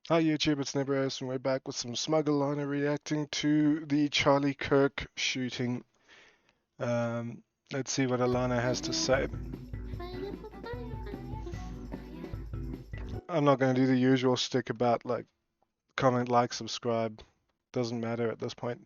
Hi YouTube, it's Nebros, and we're back with some SmugAlana reacting to the Charlie Kirk shooting. Let's see what Alana has to say. I'm not going to do the usual stick about like comment, like, subscribe. Doesn't matter at this point.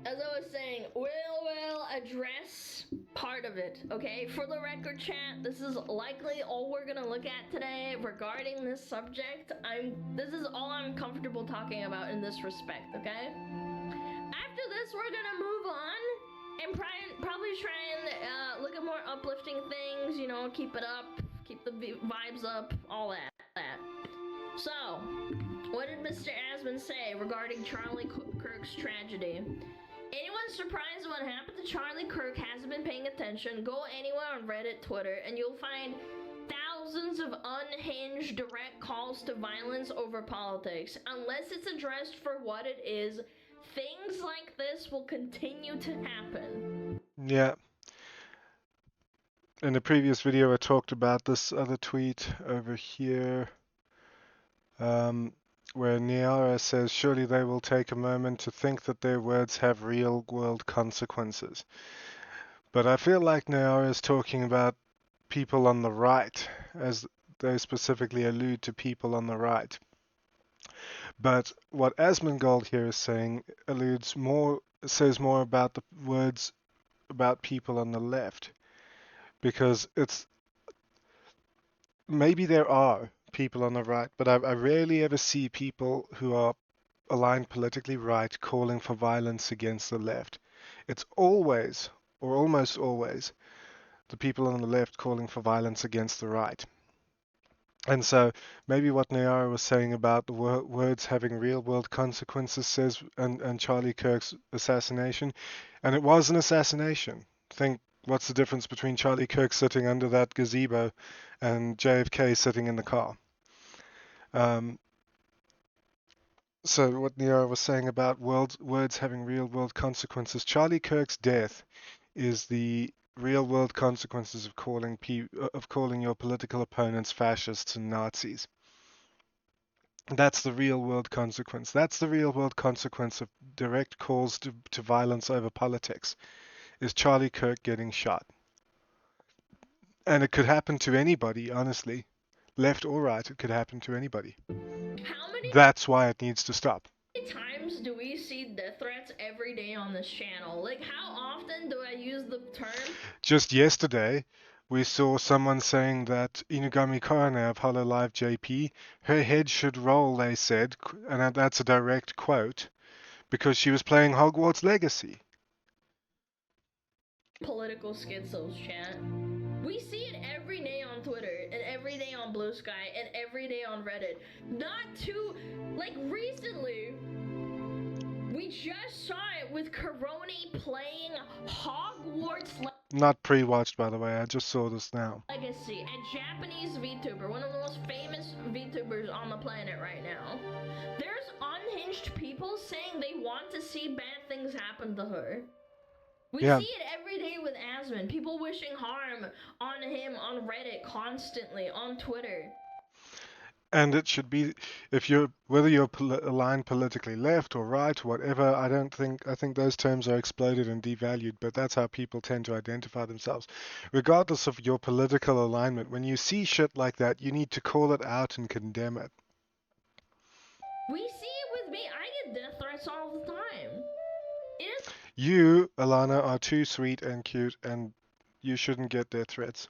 As I was saying, we'll address part of it, okay? For the record, chat, this is likely all we're gonna look at today regarding this subject. This is all I'm comfortable talking about in this respect, okay? After this, we're gonna move on and probably try and look at more uplifting things, you know, keep it up, keep the vibes up, all that. So, what did Mr. Asman say regarding Charlie Kirk's tragedy? Anyone surprised what happened to Charlie Kirk hasn't been paying attention, go anywhere on Reddit, Twitter, and you'll find thousands of unhinged direct calls to violence over politics. Unless it's addressed for what it is, things like this will continue to happen. Yeah. In the previous video, I talked about this other tweet over here, where Niara says, surely they will take a moment to think that their words have real-world consequences. But I feel like Niara is talking about people on the right, as they specifically allude to people on the right. But what Asmongold here is saying says more about the words about people on the left, because it's maybe there are people on the right, but I rarely ever see people who are aligned politically right calling for violence against the left. It's always, or almost always, the people on the left calling for violence against the right. And so maybe what Nayara was saying about the words having real world consequences says, and Charlie Kirk's assassination, and it was an assassination. Think, what's the difference between Charlie Kirk sitting under that gazebo and JFK sitting in the car? So what Nayara was saying about words having real world consequences, Charlie Kirk's death is the real world consequences of calling your political opponents fascists and Nazis. That's the real world consequence. That's the real world consequence of direct calls to violence over politics, is Charlie Kirk getting shot. And it could happen to anybody, honestly. Left or right, it could happen to anybody. How many That's why it needs to stop. times do we see death threats every day on this channel? Like, how often do I use the term? Just yesterday, we saw someone saying that Inugami Korane of Hololive JP, her head should roll, they said, and that's a direct quote, because she was playing Hogwarts Legacy. Political schizos, chat. We see it every day on Twitter, and every day on Blue Sky, and every day on Reddit. Not too, like, recently, we just saw it with Karoni playing Hogwarts Not pre-watched, by the way, I just saw this now. Legacy, a Japanese VTuber, one of the most famous VTubers on the planet right now. There's unhinged people saying they want to see bad things happen to her. We see it every day with Asman. People wishing harm on him on Reddit constantly, on Twitter. And it should be, if you're, whether you're aligned politically left or right or whatever, I think those terms are exploded and devalued, but that's how people tend to identify themselves. Regardless of your political alignment, when you see shit like that, you need to call it out and condemn it. We see it with me. I get death threats all the time. You, Alana, are too sweet and cute, and you shouldn't get death threats.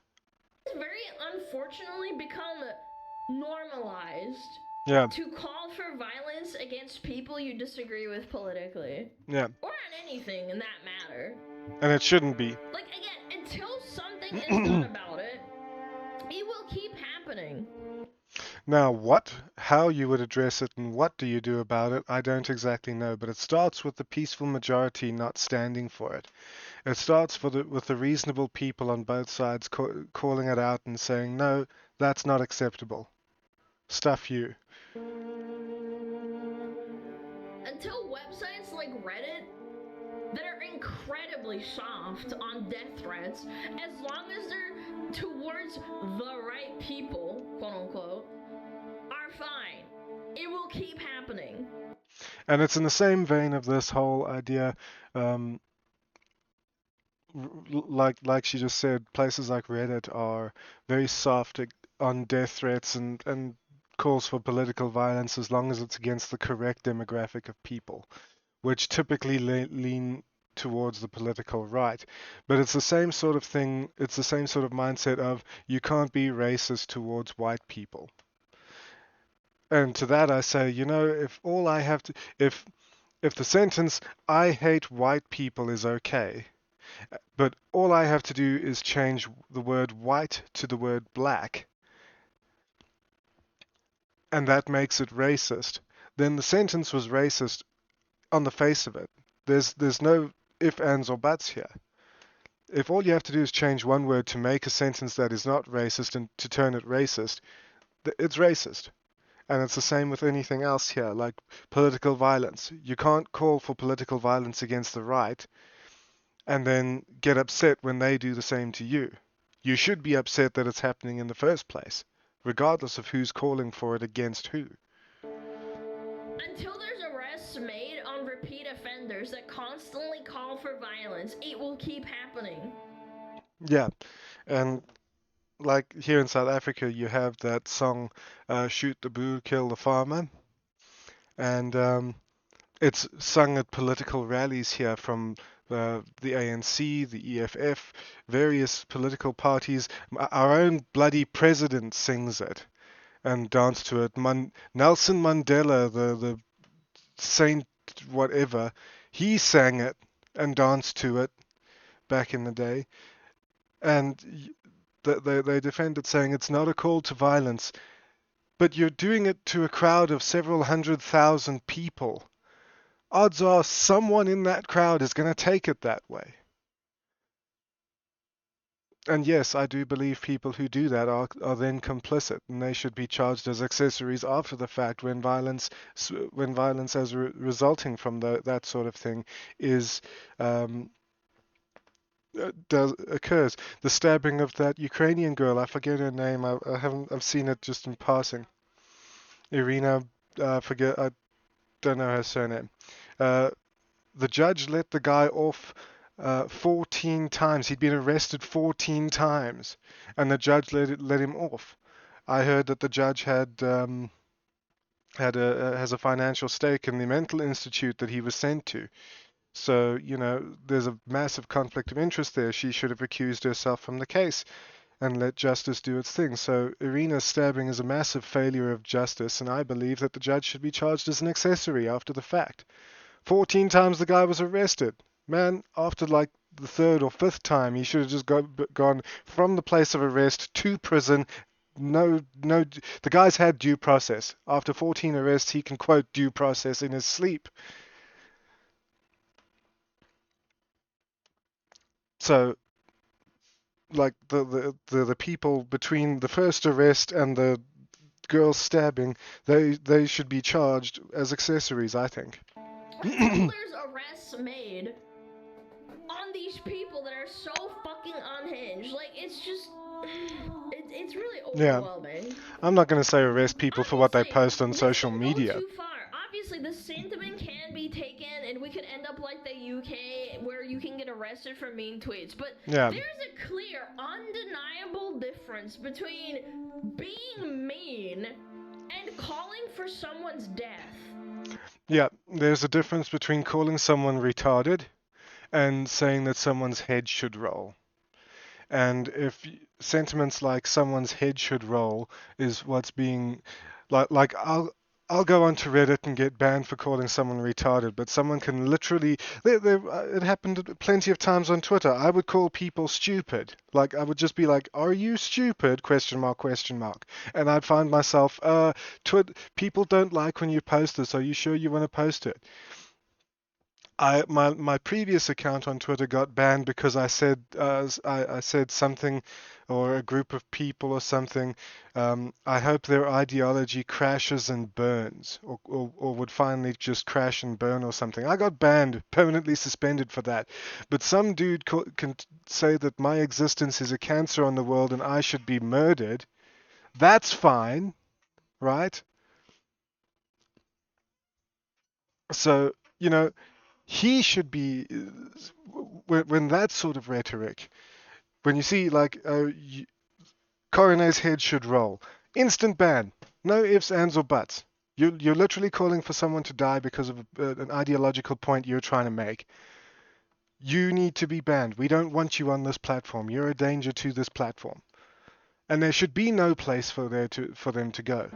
It's very unfortunately become normalized to call for violence against people you disagree with politically. Yeah. Or on anything in that matter. And it shouldn't be. Like, again, until something is done about it, it will keep happening. Now, how you would address it and what do you do about it, I don't exactly know, but it starts with the peaceful majority not standing for it. It starts with the reasonable people on both sides calling it out and saying, no, that's not acceptable. Stuff you. Until websites like Reddit that are incredibly soft on death threats, as long as they're towards the right people, quote unquote, And it's in the same vein of this whole idea, um, like she just said, places like Reddit are very soft on death threats and calls for political violence as long as it's against the correct demographic of people, which typically lean towards the political right. But it's the same sort of thing, it's the same sort of mindset of you can't be racist towards white people. And to that I say, if all I have to, if the sentence "I hate white people" is okay, but all I have to do is change the word white to the word black, and that makes it racist, then the sentence was racist on the face of it. There's no if, ands, or buts here. If all you have to do is change one word to make a sentence that is not racist and to turn it racist, it's racist. And it's the same with anything else here, like political violence. You can't call for political violence against the right and then get upset when they do the same to you. You should be upset that it's happening in the first place, regardless of who's calling for it against who. Until there's arrests made on repeat offenders that constantly call for violence, it will keep happening. Yeah, and like here in South Africa, you have that song, Shoot the Boer, Kill the Farmer, and it's sung at political rallies here from the ANC, the EFF, various political parties. Our own bloody president sings it and dance to it. Nelson Mandela, the saint whatever, he sang it and danced to it back in the day. And they defend it, saying it's not a call to violence, but you're doing it to a crowd of several 100,000 people. Odds are someone in that crowd is going to take it that way. And yes, I do believe people who do that are then complicit, and they should be charged as accessories after the fact when violence as resulting from that sort of thing is occurs. The stabbing of that Ukrainian girl, I forget her name. I've seen it just in passing. Irina, forget, I don't know her surname. Uh, the judge let the guy off 14 times. He'd been arrested 14 times, and the judge let him off. I heard that the judge has a financial stake in the mental institute that he was sent to. So, there's a massive conflict of interest there. She should have recused herself from the case and let justice do its thing. So Irina's stabbing is a massive failure of justice, and I believe that the judge should be charged as an accessory after the fact. 14 times the guy was arrested. Man, after like the third or fifth time, he should have just gone from the place of arrest to prison. No, no, the guy's had due process. After 14 arrests, he can quote due process in his sleep. So, like the people between the first arrest and the girl stabbing, they should be charged as accessories, I think. Until there's arrests made on these people that are so fucking unhinged, like it's just, it's really Yeah, overwhelming. I'm not going to say arrest people for what they post on Let's social not go media. too far. Obviously, the sentiment can be taken, and we could end up like the UK, where you can get arrested for mean tweets. But Yeah, there's a clear, undeniable difference between being mean and calling for someone's death. yeah, there's a difference between calling someone retarded and saying that someone's head should roll. And if sentiments like someone's head should roll is what's being like I'll go onto Reddit and get banned for calling someone retarded, but someone can literally it happened plenty of times on Twitter. I would call people stupid. Like I would just be like, "Are you stupid?" question mark question mark. And I'd find myself people don't like when you post this. Are you sure you want to post it? My previous account on Twitter got banned because I said something, or a group of people or something. I hope their ideology crashes and burns, or would finally just crash and burn or something. I got banned, permanently suspended for that. But some dude can say that my existence is a cancer on the world and I should be murdered. That's fine, right? So, he should be, when that sort of rhetoric, when you see like, Coroner's head should roll, instant ban, no ifs, ands, or buts. You're literally calling for someone to die because of an ideological point you're trying to make. You need to be banned. We don't want you on this platform. You're a danger to this platform. And there should be no place for them to go.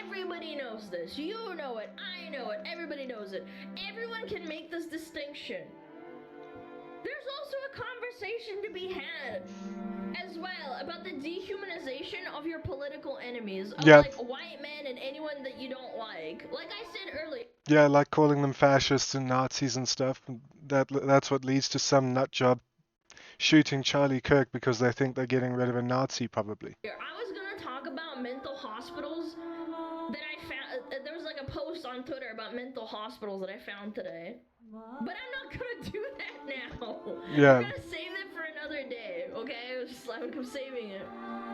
Everybody knows this. You know it. I know it. Everybody knows it. Everyone can make this distinction. There's also a conversation to be had as well about the dehumanization of your political enemies, of Yeah. like white men and anyone that you don't like. Like I said earlier. Yeah, like calling them fascists and Nazis and stuff. That's what leads to some nut job shooting Charlie Kirk because they think they're getting rid of a Nazi, probably. I was gonna talk about mental hospitals that I found. There was like a post on Twitter about mental hospitals that I found today. But I'm not gonna do that now. Yeah. I'm gonna save it for another day, okay? I'm saving it.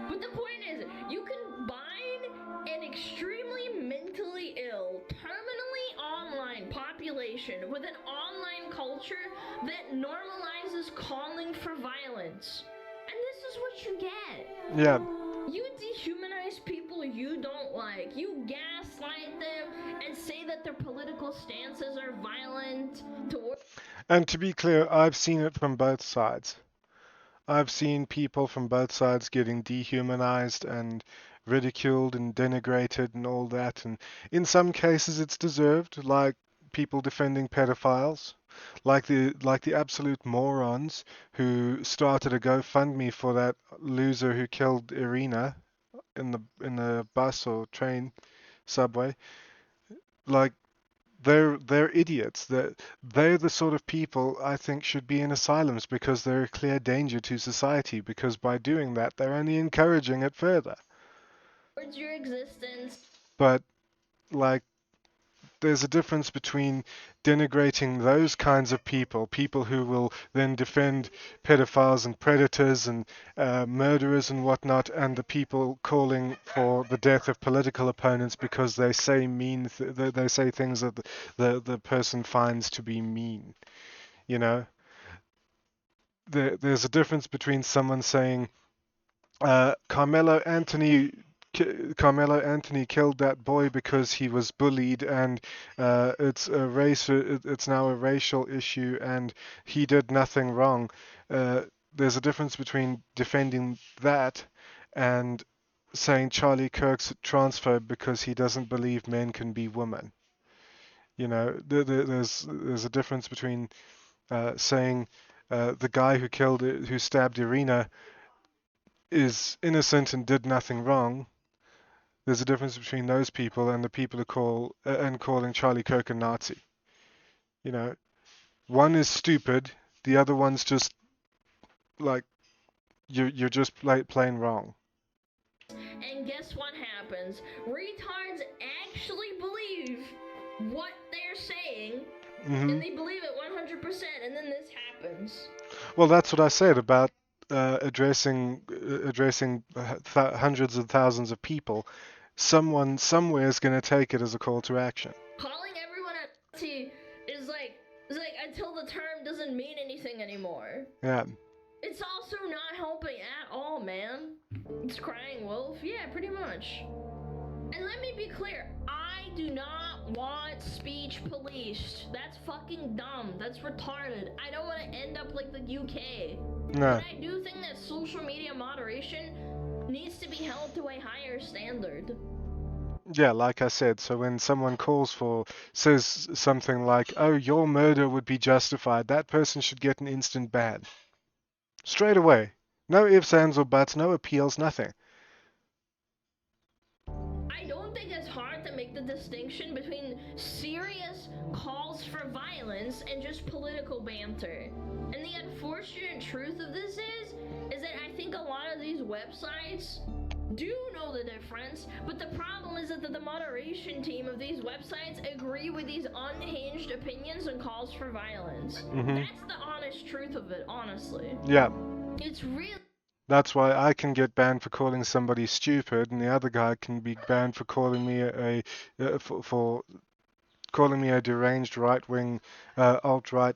But the point is, you can bind an extremely mentally ill, terminally online population with an online culture that normalizes calling for violence. And this is what you get. Yeah. You dehumanize people you don't like. You gaslight them and say that their political stances are violent towards. And to be clear, I've seen it from both sides. I've seen people from both sides getting dehumanized and ridiculed and denigrated and all that. And in some cases, it's deserved, like people defending pedophiles, like the absolute morons who started a GoFundMe for that loser who killed Irina in the bus or train subway. Like they're idiots. They're the sort of people I think should be in asylums because they're a clear danger to society, because by doing that they're only encouraging it further. Your existence. But like there's a difference between denigrating those kinds of people who will then defend pedophiles and predators and murderers and whatnot, and the people calling for the death of political opponents because they say they say things that the person finds to be mean. You know, there's a difference between someone saying Carmelo Anthony killed that boy because he was bullied, and it's now a racial issue, and he did nothing wrong. There's a difference between defending that and saying Charlie Kirk's transphobe because he doesn't believe men can be women. There's a difference between saying the guy who stabbed Irina is innocent and did nothing wrong. There's a difference between those people and the people who calling Charlie Kirk a Nazi. One is stupid, the other one's just like you're just plain wrong. And guess what happens? Retards actually believe what they're saying, and they believe it 100%, and then this happens. Well, that's what I said about addressing hundreds of thousands of people. Someone somewhere is going to take it as a call to action. Calling everyone a Nazi is like until the term doesn't mean anything anymore. Yeah. It's also not helping at all, man. It's crying wolf. Yeah, pretty much. And let me be clear, I do not want speech policed. That's fucking dumb. That's retarded. I don't want to end up like the UK. No. But I do think that social media moderation needs to be held to a higher standard. Yeah, like I said, so when someone says something like, oh, your murder would be justified, that person should get an instant ban. Straight away. No ifs, ands, or buts, no appeals, nothing. I don't think it's hard to make the distinction between serious calls for violence and just political banter. And the unfortunate truth of this is that I think a lot of these websites do know the difference, but the problem is that the moderation team of these websites agree with these unhinged opinions and calls for violence. That's the honest truth of it, honestly. Yeah. It's really... That's why I can get banned for calling somebody stupid, and the other guy can be banned for calling me for calling me a deranged right-wing, alt-right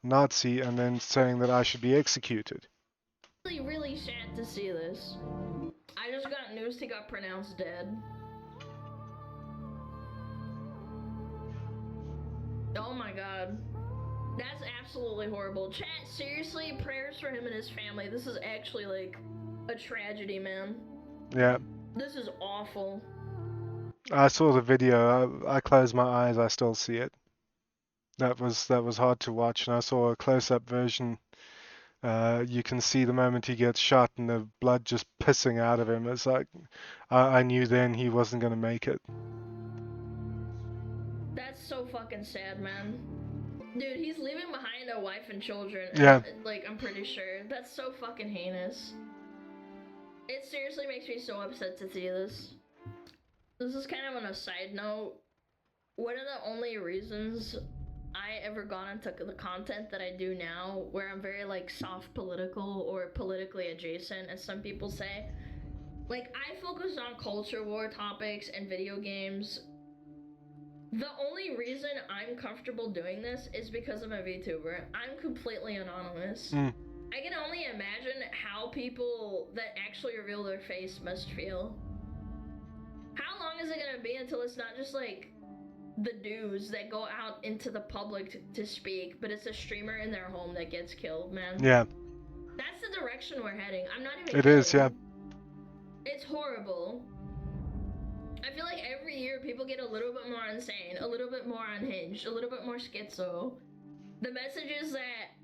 Nazi, and then saying that I should be executed. Really, really sad to see this. I just got news he got pronounced dead. Oh my god. That's absolutely horrible. Chat, seriously, prayers for him and his family. This is actually like a tragedy, man. Yeah. This is awful. I saw the video. I closed my eyes. I still see it. That was hard to watch, and I saw a close-up version. You can see the moment he gets shot and the blood just pissing out of him. It's like I knew then he wasn't gonna make it. That's so fucking sad, man. Dude, he's leaving behind a wife and children. Yeah. Like, I'm pretty sure. That's so fucking heinous. It seriously makes me so upset to see this. This is kind of on a side note. One of the only reasons I ever got into the content that I do now, where I'm very like soft political or politically adjacent, as some people say, like I focus on culture war topics and video games. The only reason I'm comfortable doing this is because I'm a VTuber. I'm completely anonymous. I can only imagine how people that actually reveal their face must feel. How long is it gonna be until it's not just like the dudes that go out into the public to speak, but it's a streamer in their home that gets killed, man? Yeah. That's the direction we're heading. I'm not even It kidding. is, yeah. It's horrible. I feel like every year people get a little bit more insane, a little bit more unhinged, a little bit more schizo. The messages that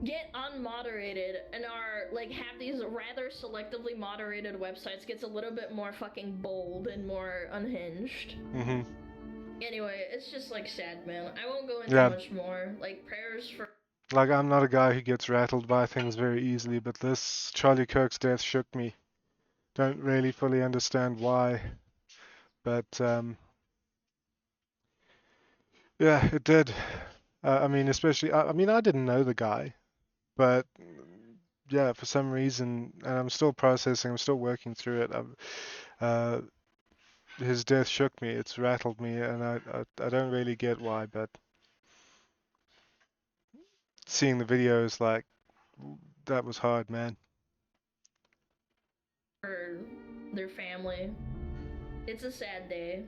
get unmoderated and are like have these rather selectively moderated websites gets a little bit more fucking bold and more unhinged. Anyway, it's just like sad, man. I won't go into much more. Like prayers for. Like I'm not a guy who gets rattled by things very easily, but this Charlie Kirk's death shook me. Don't really fully understand why, but yeah, it did. I mean, especially I mean, I didn't know the guy, but yeah, for some reason, and I'm still processing, I'm still working through it. His death shook me. It's rattled me, and I don't really get why, but seeing the videos, like, that was hard, man. For their family. It's a sad day.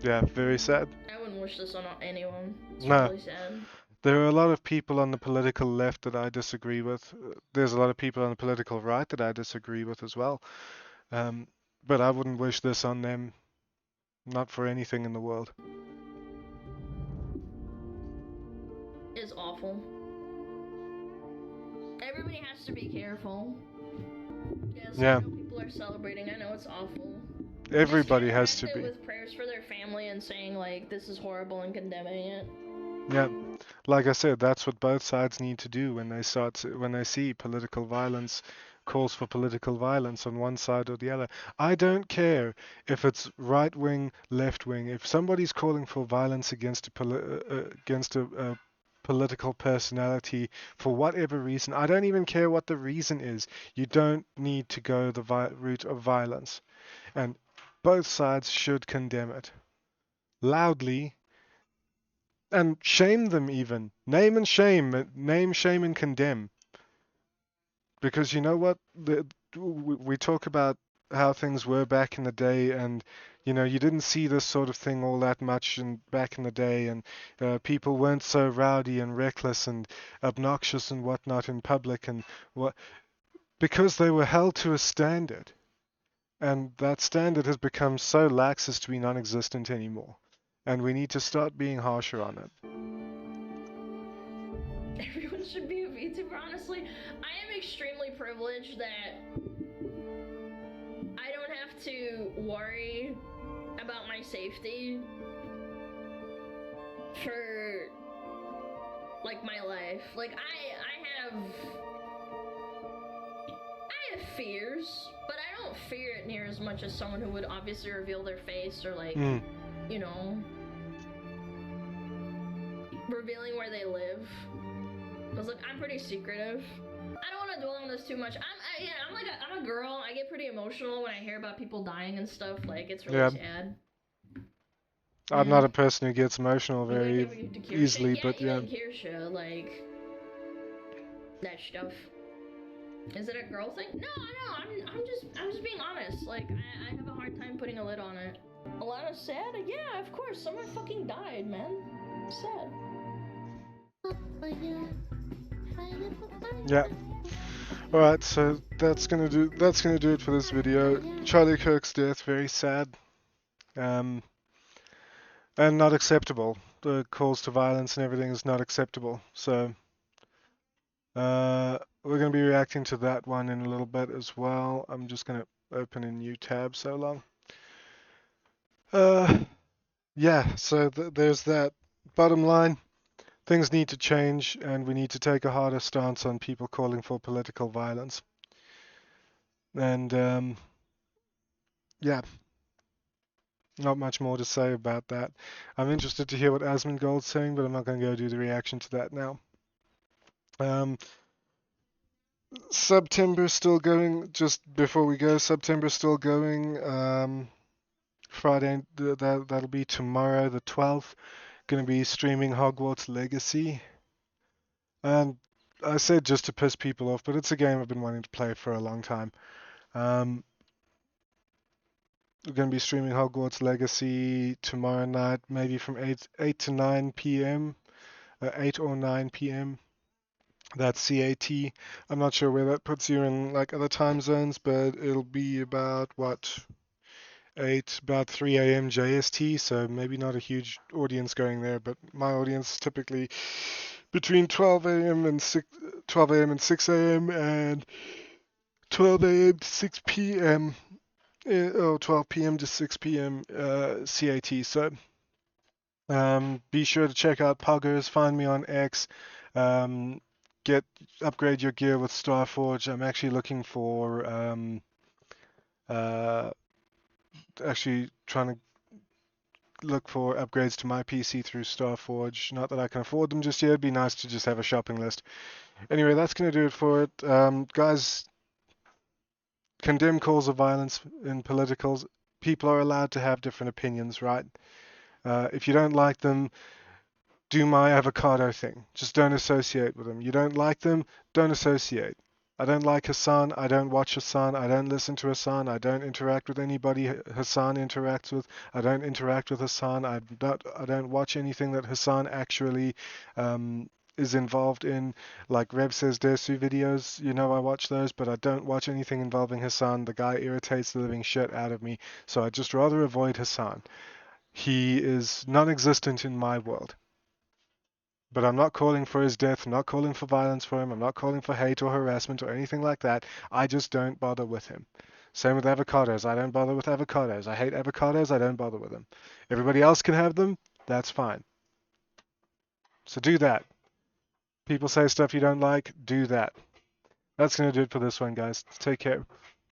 Yeah, very sad. I wouldn't wish this on anyone. It's No. really sad. There are a lot of people on the political left that I disagree with. There's a lot of people on the political right that I disagree with as well. But I wouldn't wish this on them, not for anything in the world. It's awful. Everybody has to be careful. Yes, Yeah. I know people are celebrating. I know it's awful. Everybody has to be. With prayers for their family and saying like this is horrible and condemning it. Yeah, like I said, that's what both sides need to do when they see political violence, calls for political violence on one side or the other. I don't care if it's right wing, left wing. If somebody's calling for violence against a political personality for whatever reason, I don't even care what the reason is. You don't need to go the route of violence, and both sides should condemn it loudly. And shame them even. Name, shame, and condemn. Because you know what? We talk about how things were back in the day, and you know you didn't see this sort of thing all that much back in the day, and people weren't so rowdy and reckless and obnoxious and whatnot in public, and what because they were held to a standard, and that standard has become so lax as to be non-existent anymore. And we need to start being harsher on it. Everyone should be a VTuber, honestly. I am extremely privileged that I don't have to worry about my safety for like my life. Like I have fears, but I don't fear it near as much as someone who would obviously reveal their face or like you know, revealing where they live. Because like I'm pretty secretive. I don't want to dwell on this too much. I'm a girl. I get pretty emotional when I hear about people dying and stuff. Like it's really sad. I'm not a person who gets emotional You very like to hear easily, shit? Yeah, but you yeah. like hear shit, like that stuff. Is it a girl thing? No, I'm just being honest. Like, I have a hard time putting a lid on it. Alana sad? Yeah, of course. Someone fucking died, man. Sad. Yeah. Alright, so that's gonna do it for this video. Charlie Kirk's death, very sad. And not acceptable. The calls to violence and everything is not acceptable. So we're gonna be reacting to that one in a little bit as well. I'm just gonna open a new tab so long. Yeah, so there's that. Bottom line, things need to change, and we need to take a harder stance on people calling for political violence. And yeah, not much more to say about that. I'm interested to hear what Asmongold's saying, but I'm not going to go do the reaction to that now. September still going. Just before we go, September still going. Friday, that'll be tomorrow, the 12th. Going to be streaming Hogwarts Legacy. And I said just to piss people off, but it's a game I've been wanting to play for a long time. We're going to be streaming Hogwarts Legacy tomorrow night, maybe from 8 to 9 p.m. 8 or 9 p.m. That's CAT. I'm not sure where that puts you in like other time zones, but it'll be about what, about 3 a.m. JST, so maybe not a huge audience going there, but my audience typically between 12 a.m. and 12 a.m. and 6 a.m. and 12 a.m. to 6 p.m. 12 p.m. to 6 p.m. CAT. So be sure to check out Poggers. Find me on X. Um, upgrade your gear with Starforge. I'm actually looking for actually trying to look for upgrades to my PC through Starforge. Not that I can afford them just yet. It'd be nice to just have a shopping list. Anyway, that's going to do it for it. Guys, condemn calls of violence in politicals. People are allowed to have different opinions, right? If you don't like them, do my avocado thing. Just don't associate with them. You don't like them, don't associate. I don't like Hassan. I don't watch Hassan. I don't listen to Hassan. I don't interact with anybody Hassan interacts with. I don't interact with Hassan. I don't watch anything that Hassan actually is involved in, like Rev Says Desu videos. You know I watch those, but I don't watch anything involving Hassan. The guy irritates the living shit out of me, so I'd just rather avoid Hassan. He is non-existent in my world. But I'm not calling for his death. I'm not calling for violence for him. I'm not calling for hate or harassment or anything like that. I just don't bother with him. Same with avocados. I don't bother with avocados. I hate avocados. I don't bother with them. Everybody else can have them. That's fine. So do that. People say stuff you don't like. Do that. That's going to do it for this one, guys. Take care.